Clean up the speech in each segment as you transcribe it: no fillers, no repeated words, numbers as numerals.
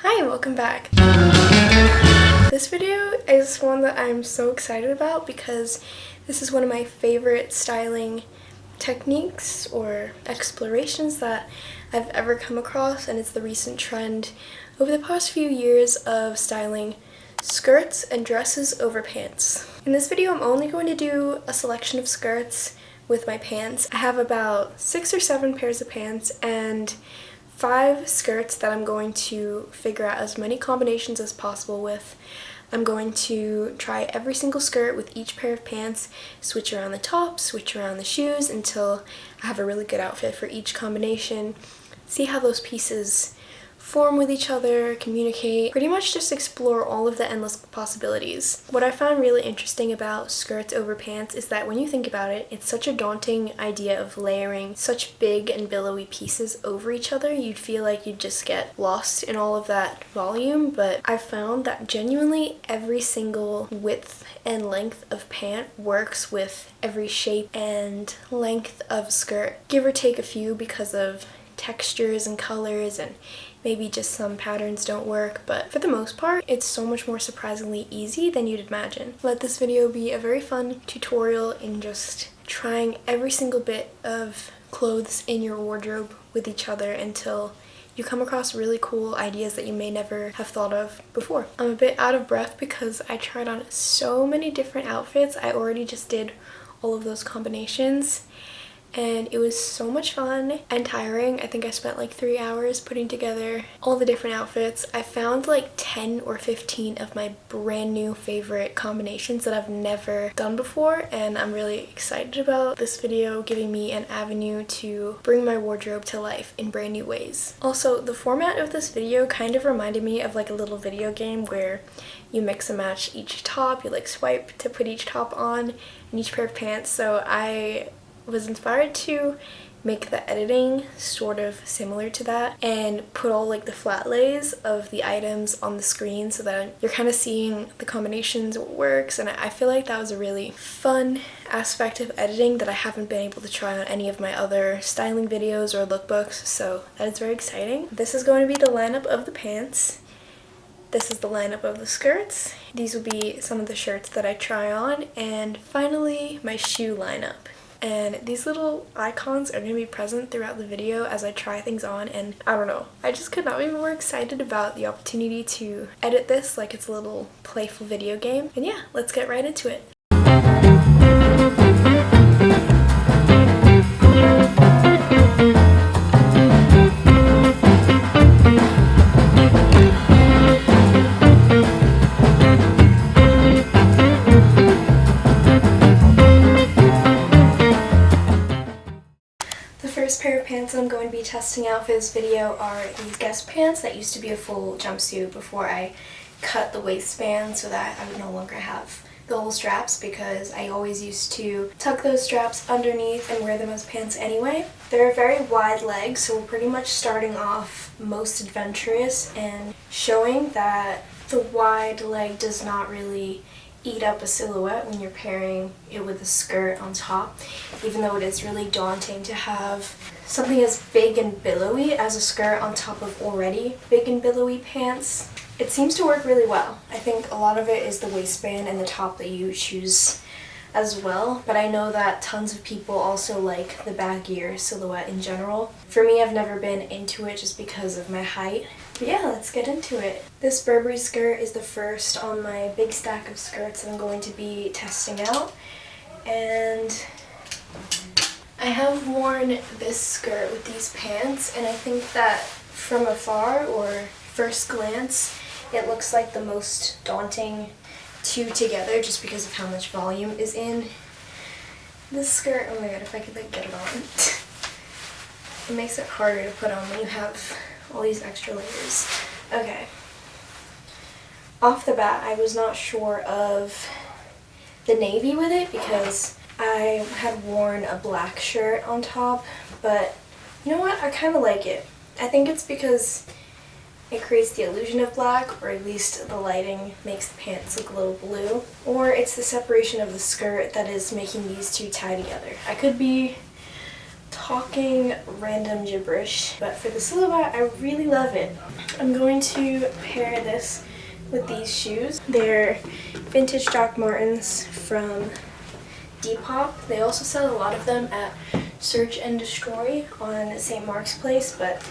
Hi, welcome back. This video is one that I'm so excited about because this is one of my favorite styling techniques or explorations that I've ever come across, and it's the recent trend over the past few years of styling skirts and dresses over pants. In this video, I'm only going to do a selection of skirts with my pants. I have about 6 or 7 pairs of pants and 5 skirts that I'm going to figure out as many combinations as possible with. I'm going to try every single skirt with each pair of pants, switch around the top, switch around the shoes until I have a really good outfit for each combination, see how those pieces form with each other, communicate, pretty much just explore all of the endless possibilities. What I found really interesting about skirts over pants is that when you think about it, it's such a daunting idea of layering such big and billowy pieces over each other. You'd feel like you'd just get lost in all of that volume, but I found that genuinely every single width and length of pant works with every shape and length of skirt, give or take a few because of textures and colors, and maybe just some patterns don't work, but for the most part, it's so much more surprisingly easy than you'd imagine. Let this video be a very fun tutorial in just trying every single bit of clothes in your wardrobe with each other until you come across really cool ideas that you may never have thought of before. I'm a bit out of breath because I tried on so many different outfits. I already just did all of those combinations, and it was so much fun and tiring. I think I spent like 3 hours putting together all the different outfits. I found like 10 or 15 of my brand new favorite combinations that I've never done before, and I'm really excited about this video giving me an avenue to bring my wardrobe to life in brand new ways. Also, the format of this video kind of reminded me of like a little video game where you mix and match each top, you like swipe to put each top on and each pair of pants, so I was inspired to make the editing sort of similar to that and put all like the flat lays of the items on the screen so that you're kind of seeing the combinations, what works, and I feel like that was a really fun aspect of editing that I haven't been able to try on any of my other styling videos or lookbooks, so that is very exciting. This is going to be the lineup of the pants. This is the lineup of the skirts. These will be some of the shirts that I try on, and finally my shoe lineup. And these little icons are going to be present throughout the video as I try things on, and I don't know, I just could not be more excited about the opportunity to edit this like it's a little playful video game. And yeah, let's get right into it. The first pair of pants I'm going to be testing out for this video are these Guess pants that used to be a full jumpsuit before I cut the waistband so that I would no longer have the whole straps, because I always used to tuck those straps underneath and wear them as pants anyway. They're very wide legs, so we're pretty much starting off most adventurous and showing that the wide leg does not really eat up a silhouette when you're pairing it with a skirt on top, even though it is really daunting to have something as big and billowy as a skirt on top of already big and billowy pants. It seems to work really well. I think a lot of it is the waistband and the top that you choose as well, but I know that tons of people also like the baggier silhouette in general. For me, I've never been into it just because of my height. But yeah, let's get into it. This Burberry skirt is the first on my big stack of skirts that I'm going to be testing out. And I have worn this skirt with these pants, and I think that from afar or first glance, it looks like the most daunting two together just because of how much volume is in this skirt. Oh my god, if I could like get it on. It makes it harder to put on when you have all these extra layers. Okay. Off the bat, I was not sure of the navy with it because I had worn a black shirt on top, but you know what? I kind of like it. I think it's because it creates the illusion of black, or at least the lighting makes the pants look a little blue. Or it's the separation of the skirt that is making these two tie together. I could be talking random gibberish, but for the silhouette, I really love it. I'm going to pair this with these shoes. They're vintage Doc Martens from Depop. They also sell a lot of them at Search and Destroy on St. Mark's Place, but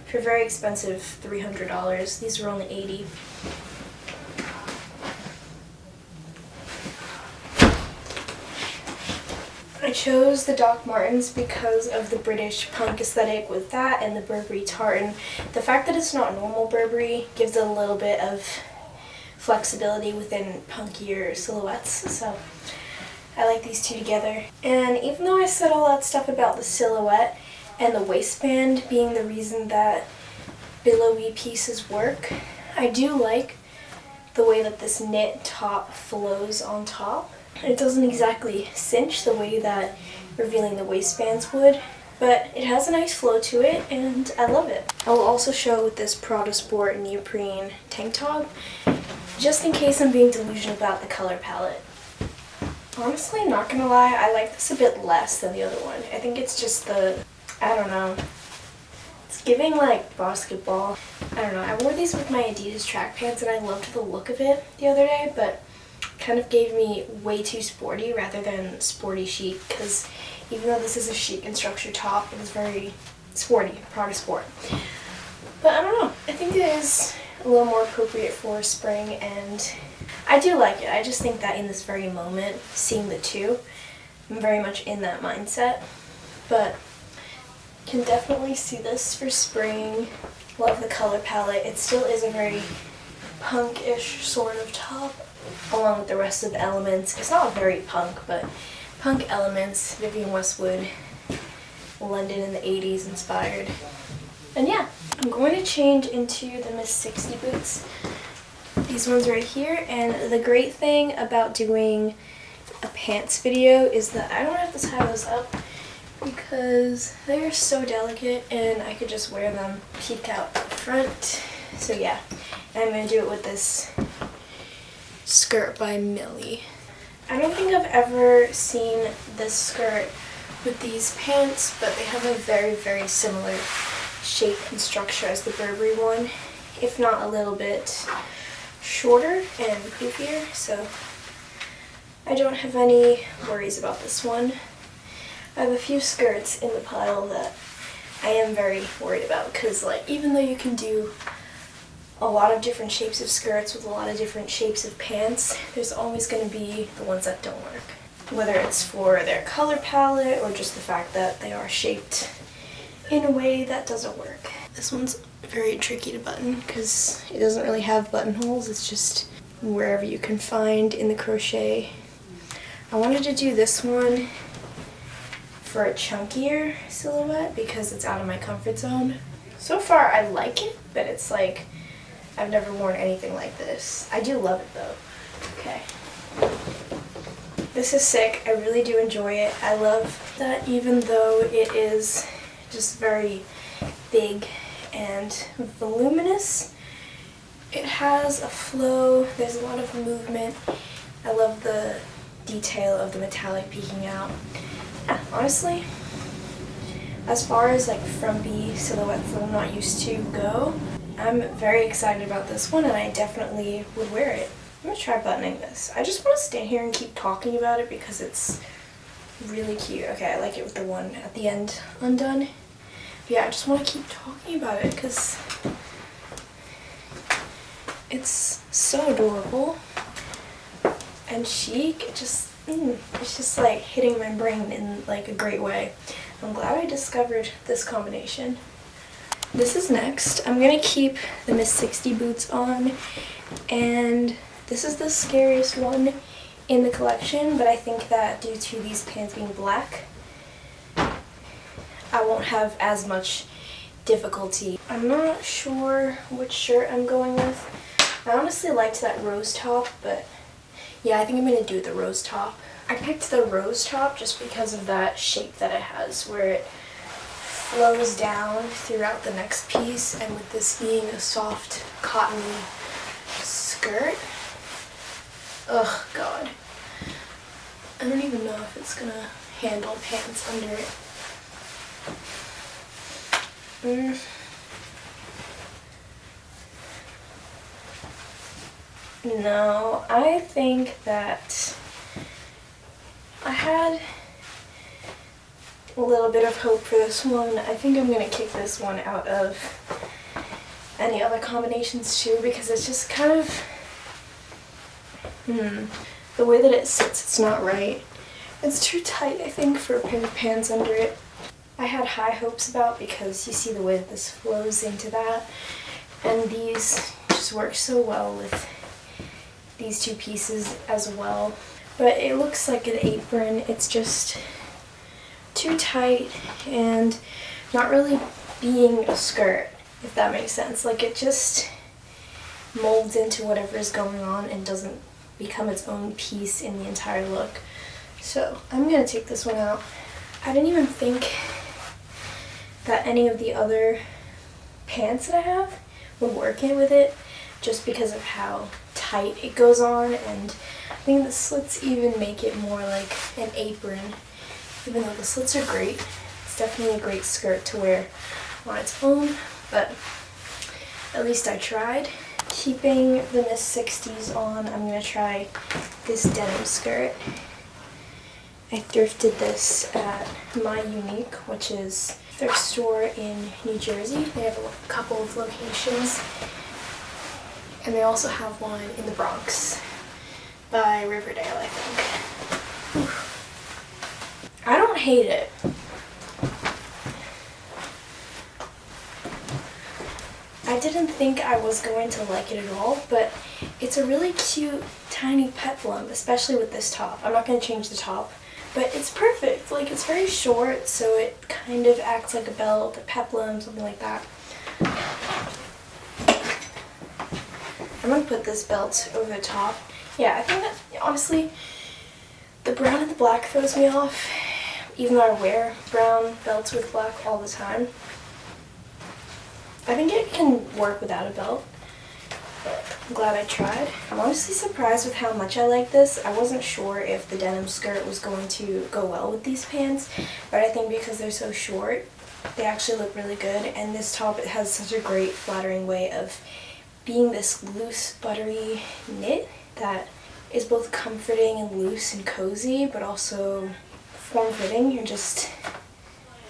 for very expensive $300. These were only $80. I chose the Doc Martens because of the British punk aesthetic with that and the Burberry tartan. The fact that it's not normal Burberry gives it a little bit of flexibility within punkier silhouettes, so I like these two together. And even though I said all that stuff about the silhouette and the waistband being the reason that billowy pieces work, I do like the way that this knit top flows on top. It doesn't exactly cinch the way that revealing the waistbands would, but it has a nice flow to it and I love it. I will also show with this Prada Sport neoprene tank top, just in case I'm being delusional about the color palette. Honestly, not gonna lie, I like this a bit less than the other one. I think it's just I don't know, it's giving like basketball. I don't know, I wore these with my Adidas track pants and I loved the look of it the other day, but kind of gave me way too sporty rather than sporty chic, because even though this is a chic and structured top, it is very sporty, Prada Sport. But I don't know, I think it is a little more appropriate for spring and I do like it. I just think that in this very moment, seeing the two, I'm very much in that mindset. But can definitely see this for spring. Love the color palette. It still is a very punk-ish sort of top, along with the rest of the elements. It's not very punk, but punk elements, Vivienne Westwood, London in the 80s inspired. And yeah, I'm going to change into the Miss 60 boots. These ones right here, and the great thing about doing a pants video is that I don't have to tie those up because they're so delicate and I could just wear them, peek out the front. So yeah, and I'm going to do it with this skirt by Millie. I don't think I've ever seen this skirt with these pants, but they have a very, very similar shape and structure as the Burberry one, if not a little bit shorter and poofier, so I don't have any worries about this one. I have a few skirts in the pile that I am very worried about, because like even though you can do a lot of different shapes of skirts with a lot of different shapes of pants, there's always going to be the ones that don't work. Whether it's for their color palette or just the fact that they are shaped in a way that doesn't work. This one's very tricky to button because it doesn't really have buttonholes, it's just wherever you can find in the crochet. I wanted to do this one for a chunkier silhouette because it's out of my comfort zone. So far I like it, but it's like I've never worn anything like this. I do love it though. Okay. This is sick. I really do enjoy it. I love that even though it is just very big and voluminous, it has a flow, there's a lot of movement. I love the detail of the metallic peeking out. Yeah, honestly, as far as like frumpy silhouettes that I'm not used to go, I'm very excited about this one and I definitely would wear it. I'm gonna try buttoning this. I just want to stand here and keep talking about it because it's really cute. Okay, I like it with the one at the end undone. Yeah, I just want to keep talking about it because it's so adorable and chic. It just, it's just like hitting my brain in like a great way. I'm glad I discovered this combination. This is next. I'm gonna keep the Miss 60 boots on, and this is the scariest one in the collection, but I think that due to these pants being black, I won't have as much difficulty. I'm not sure which shirt I'm going with. I honestly liked that rose top, but yeah, I think I'm going to do the rose top. I picked the rose top just because of that shape that it has, where it flows down throughout the next piece, and with this being a soft, cottony skirt, ugh, God. I don't even know if it's going to handle pants under it. No, I think that I had a little bit of hope for this one. I think I'm going to kick this one out of any other combinations too, because it's just kind of, the way that it sits, it's not right. It's too tight, I think, for a pair of pants under it. I had high hopes about, because you see the way that this flows into that, and these just work so well with these two pieces as well. But it looks like an apron. It's just too tight and not really being a skirt, if that makes sense. Like, it just molds into whatever is going on and doesn't become its own piece in the entire look. So I'm gonna take this one out. I didn't even think that any of the other pants that I have would work in with it, just because of how tight it goes on, and I think the slits even make it more like an apron. Even though the slits are great, it's definitely a great skirt to wear on its own, but at least I tried. Keeping the Miss 60s on, I'm going to try this denim skirt. I thrifted this at My Unique, which is a thrift store in New Jersey. They have a couple of locations, and they also have one in the Bronx by Riverdale, I think. I don't hate it. I didn't think I was going to like it at all, but it's a really cute tiny peplum, especially with this top. I'm not going to change the top, but it's perfect. Like, it's very short, so it kind of acts like a belt, a peplum, something like that. I'm going to put this belt over the top. Yeah, I think that, honestly, the brown and the black throws me off, even though I wear brown belts with black all the time. I think it can work without a belt, but I'm glad I tried. I'm honestly surprised with how much I like this. I wasn't sure if the denim skirt was going to go well with these pants, but I think because they're so short, they actually look really good. And this top, it has such a great flattering way of being this loose, buttery knit that is both comforting and loose and cozy, but also form-fitting and just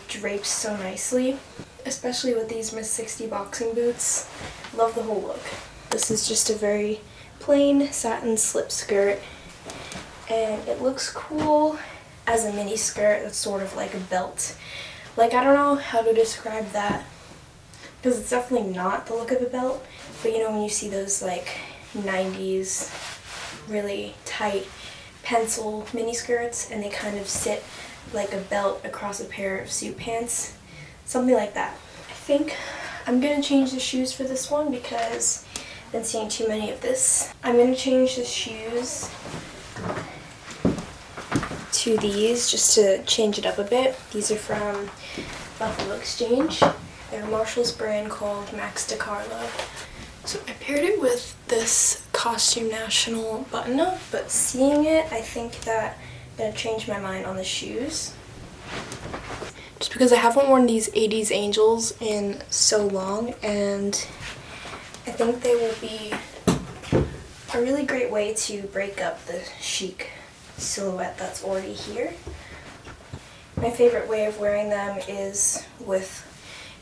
drapes so nicely. Especially with these Miss 60 boxing boots. Love the whole look. This is just a very plain satin slip skirt, and it looks cool as a mini skirt that's sort of like a belt. Like, I don't know how to describe that, because it's definitely not the look of a belt, but you know when you see those like 90s really tight pencil mini skirts and they kind of sit like a belt across a pair of suit pants? Something like that. I think I'm going to change the shoes for this one because I've been seeing too many of this. I'm going to change the shoes to these just to change it up a bit. These are from Buffalo Exchange. They're a Marshall's brand called Max DiCarlo. So I paired it with this Costume National button-up, but seeing it, I think that I'm going to change my mind on the shoes. Just because I haven't worn these 80s Angels in so long, and I think they will be a really great way to break up the chic silhouette that's already here. My favorite way of wearing them is with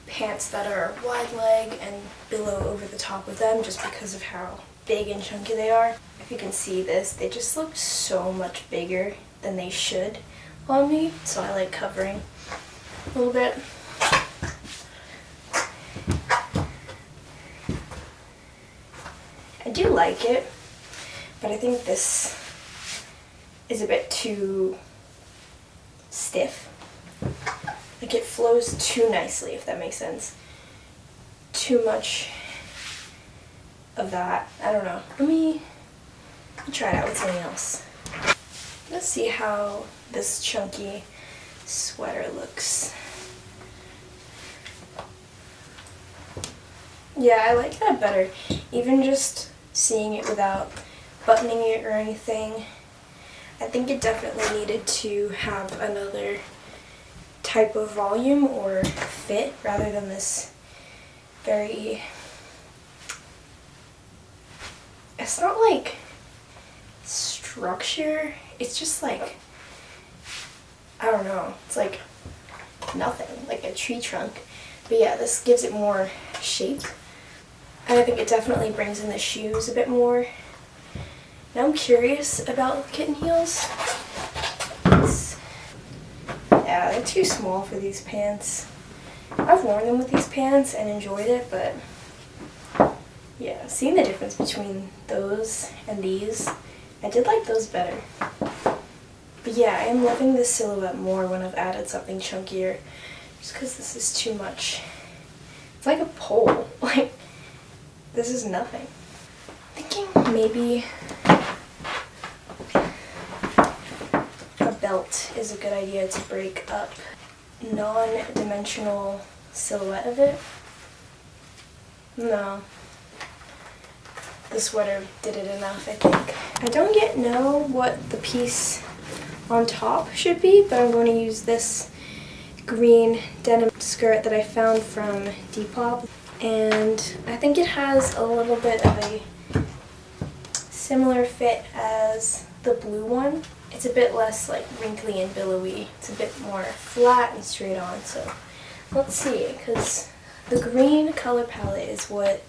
pants that are wide leg and billow over the top of them, just because of how big and chunky they are. If you can see this, they just look so much bigger than they should on me, so I like covering a little bit. I do like it, but I think this is a bit too stiff. Like, it flows too nicely, if that makes sense. Too much of that. I don't know. Let me try it out with something else. Let's see how this chunky sweater looks. Yeah, I like that better. Even just seeing it without buttoning it or anything. I think it definitely needed to have another type of volume or fit rather than this very, it's not like structure, it's just like, I don't know, it's like nothing, like a tree trunk. But yeah, this gives it more shape. And I think it definitely brings in the shoes a bit more. Now I'm curious about kitten heels. Yeah, they're too small for these pants. I've worn them with these pants and enjoyed it, but yeah, seeing the difference between those and these, I did like those better. But yeah, I am loving this silhouette more when I've added something chunkier, just because this is too much. It's like a pole. Like, this is nothing. I'm thinking maybe a belt is a good idea to break up non-dimensional silhouette of it. No. The sweater did it enough, I think. I don't yet know what the piece on top should be, but I'm going to use this green denim skirt that I found from Depop, and I think it has a little bit of a similar fit as the blue one. It's a bit less like wrinkly and billowy. It's a bit more flat and straight on, so let's see, because the green color palette is what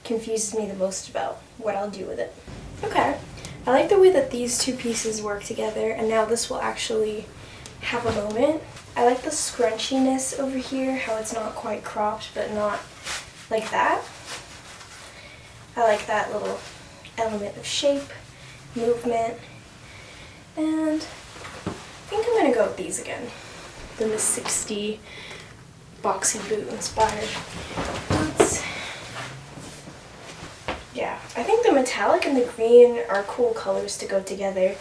confuses me the most about what I'll do with it. Okay, I like the way that these two pieces work together, and now this will actually have a moment. I like the scrunchiness over here, how it's not quite cropped, but not like that. I like that little element of shape, movement, and I think I'm gonna go with these again. The Miss 60 boxy boot inspired boots. Yeah, I think the metallic and the green are cool colors to go together.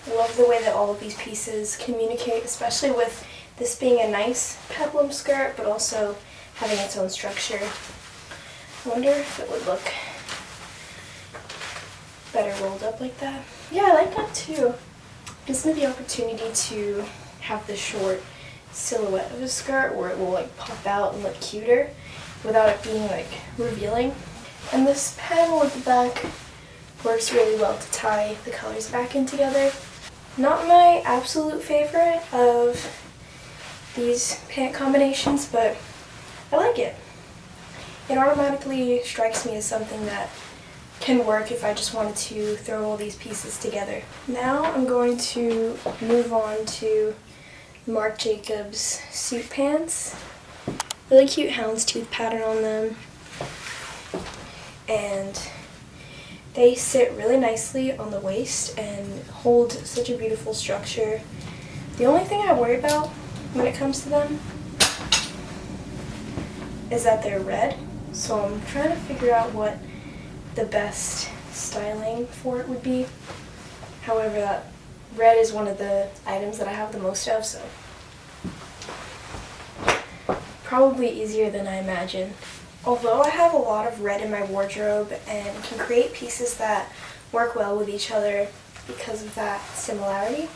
I love the way that all of these pieces communicate, especially with this being a nice peplum skirt, but also having its own structure. I wonder if it would look better rolled up like that. Yeah, I like that too. Gives me the opportunity to have the short silhouette of a skirt where it will like pop out and look cuter without it being like revealing. And this panel at the back works really well to tie the colors back in together. Not my absolute favorite of these pant combinations, but I like it. It automatically strikes me as something that can work if I just wanted to throw all these pieces together. Now I'm going to move on to Marc Jacobs suit pants. Really cute houndstooth pattern on them. And they sit really nicely on the waist and hold such a beautiful structure. The only thing I worry about when it comes to them is that they're red. So I'm trying to figure out what the best styling for it would be. However, that red is one of the items that I have the most of, so probably easier than I imagined. Although I have a lot of red in my wardrobe and can create pieces that work well with each other because of that similarity,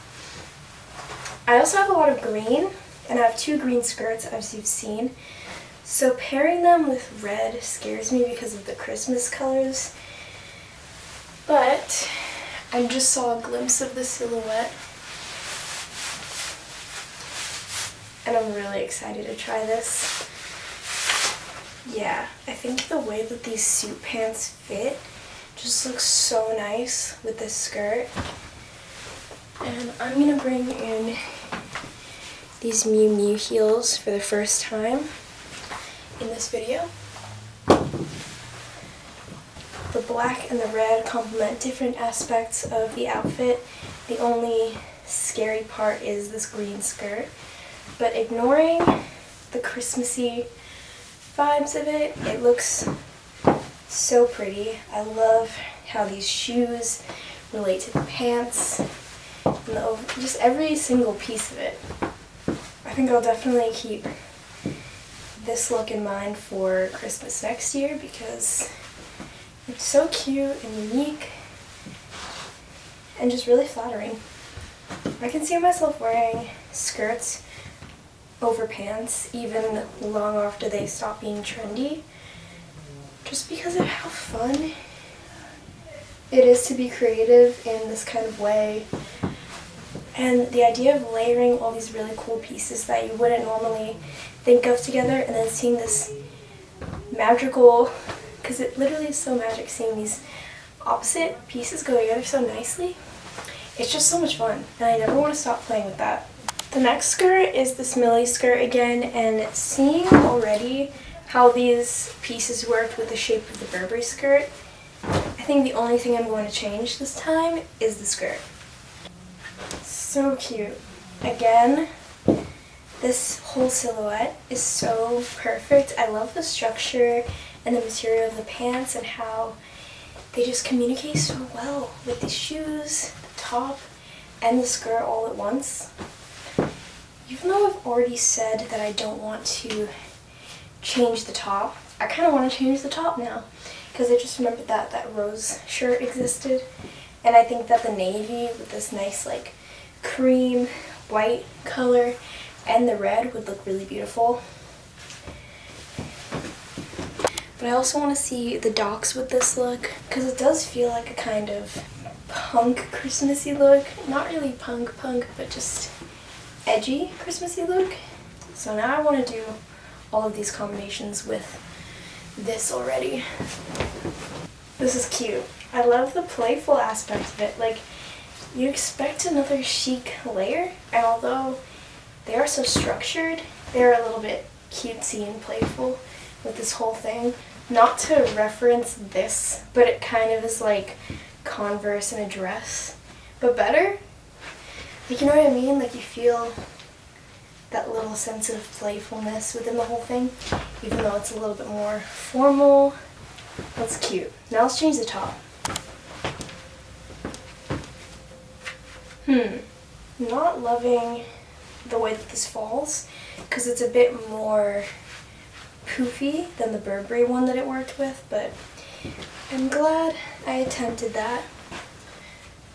I also have a lot of green, and I have two green skirts as you've seen. So pairing them with red scares me because of the Christmas colors. But I just saw a glimpse of the silhouette, and I'm really excited to try this. Yeah, I think the way that these suit pants fit just looks so nice with this skirt. And I'm going to bring in these Miu Miu heels for the first time in this video. The black and the red complement different aspects of the outfit. The only scary part is this green skirt. But ignoring the Christmassy vibes of it, it looks so pretty. I love how these shoes relate to the pants, and just every single piece of it. I think I'll definitely keep this look in mind for Christmas next year because it's so cute and unique and just really flattering. I can see myself wearing skirts over pants even long after they stop being trendy, just because of how fun it is to be creative in this kind of way. And the idea of layering all these really cool pieces that you wouldn't normally think of together, and then seeing this magical, because it literally is so magic seeing these opposite pieces go together so nicely. It's just so much fun, and I never want to stop playing with that. The next skirt is this Millie skirt again, and seeing already how these pieces worked with the shape of the Burberry skirt, I think the only thing I'm going to change this time is the skirt. So cute. Again, this whole silhouette is so perfect. I love the structure and the material of the pants and how they just communicate so well with the shoes, the top, and the skirt all at once. Even though I've already said that I don't want to change the top, I kind of want to change the top now, because I just remembered that that rose shirt existed, and I think that the navy with this nice like cream white color and the red would look really beautiful. But I also want to see the docks with this look, because it does feel like a kind of punk Christmassy look. Not really punk, but just edgy Christmassy look. So now I want to do all of these combinations with this already. This is cute. I love the playful aspect of it. Like, you expect another chic layer, and although they are so structured, they're a little bit cutesy and playful with this whole thing. Not to reference this, but it kind of is like Converse in a dress, but better. Like, you know what I mean? Like, you feel that little sense of playfulness within the whole thing, even though it's a little bit more formal. That's cute. Now let's change the top. Not loving the way that this falls, because it's a bit more poofy than the Burberry one that it worked with, but I'm glad I attempted that.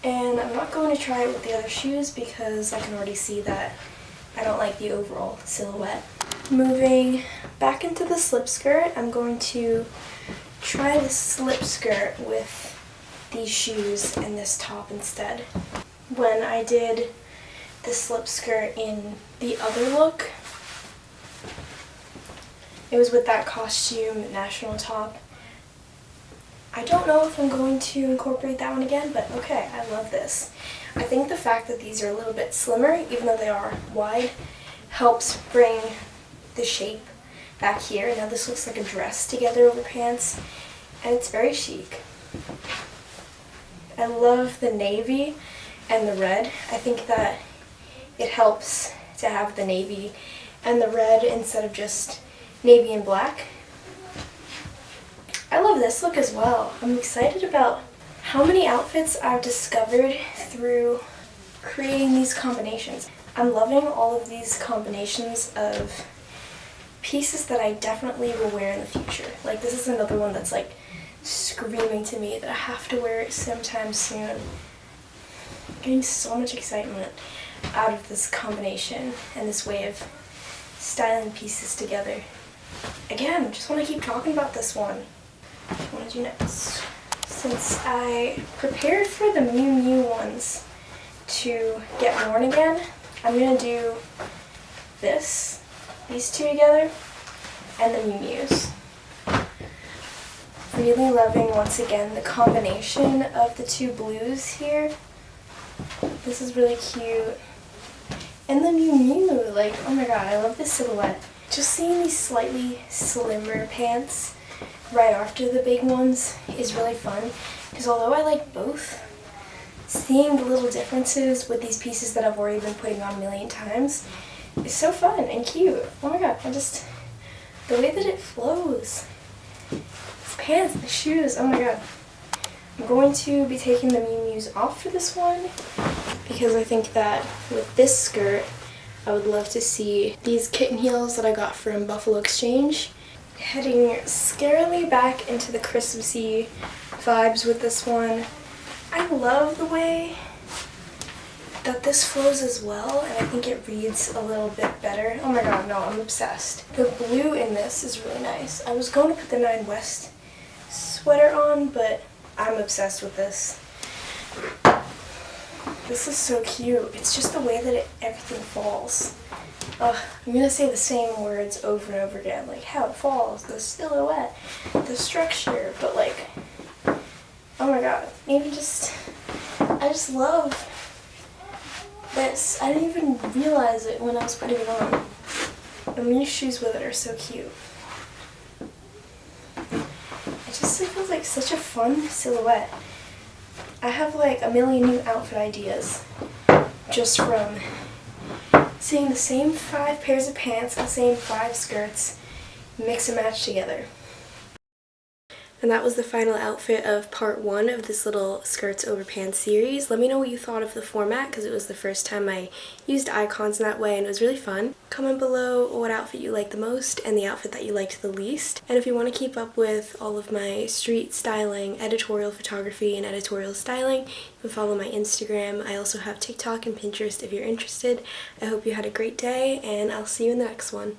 And I'm not going to try it with the other shoes because I can already see that I don't like the overall silhouette. Moving back into the slip skirt, I'm going to try the slip skirt with these shoes and this top instead. When I did the slip skirt in the other look, it was with that costume national top. I don't know if I'm going to incorporate that one again, but okay, I love this. I think the fact that these are a little bit slimmer, even though they are wide, helps bring the shape back here. Now this looks like a dress together over pants, and it's very chic. I love the navy and the red. I think that it helps to have the navy and the red instead of just navy and black. I love this look as well. I'm excited about how many outfits I've discovered through creating these combinations. I'm loving all of these combinations of pieces that I definitely will wear in the future. Like, this is another one that's like screaming to me that I have to wear it sometime soon. I'm getting so much excitement out of this combination and this way of styling pieces together. Again, just want to keep talking about this one. What do I want to do next? Since I prepared for the Miu Miu ones to get worn again, I'm going to do these two together, and the Miu Mius. Really loving, once again, the combination of the two blues here. This is really cute. And the Miu Miu, like, oh my god, I love this silhouette. Just seeing these slightly slimmer pants right after the big ones is really fun, because although I like both, seeing the little differences with these pieces that I've already been putting on a million times is so fun and cute. Oh my god, the way that it flows. These pants, the shoes, oh my god. I'm going to be taking the Miu Mius off for this one, because I think that with this skirt, I would love to see these kitten heels that I got from Buffalo Exchange. Heading scarily back into the Christmassy vibes with this one. I love the way that this flows as well, and I think it reads a little bit better. Oh my god, no, I'm obsessed. The blue in this is really nice. I was going to put the 9 West sweater on, but I'm obsessed with this. This is so cute. It's just the way that everything falls. I'm gonna say the same words over and over again, like how it falls, the silhouette, the structure, but like, oh my god, even just, I just love this. I didn't even realize it when I was putting it on. And these shoes with it are so cute. It just feels like such a fun silhouette. I have like a million new outfit ideas just from seeing the same 5 pairs of pants and the same 5 skirts mix and match together. And that was the final outfit of part 1 of this little skirts over pants series. Let me know what you thought of the format, because it was the first time I used icons in that way and it was really fun. Comment below what outfit you liked the most and the outfit that you liked the least. And if you want to keep up with all of my street styling, editorial photography, and editorial styling, you can follow my Instagram. I also have TikTok and Pinterest if you're interested. I hope you had a great day, and I'll see you in the next one.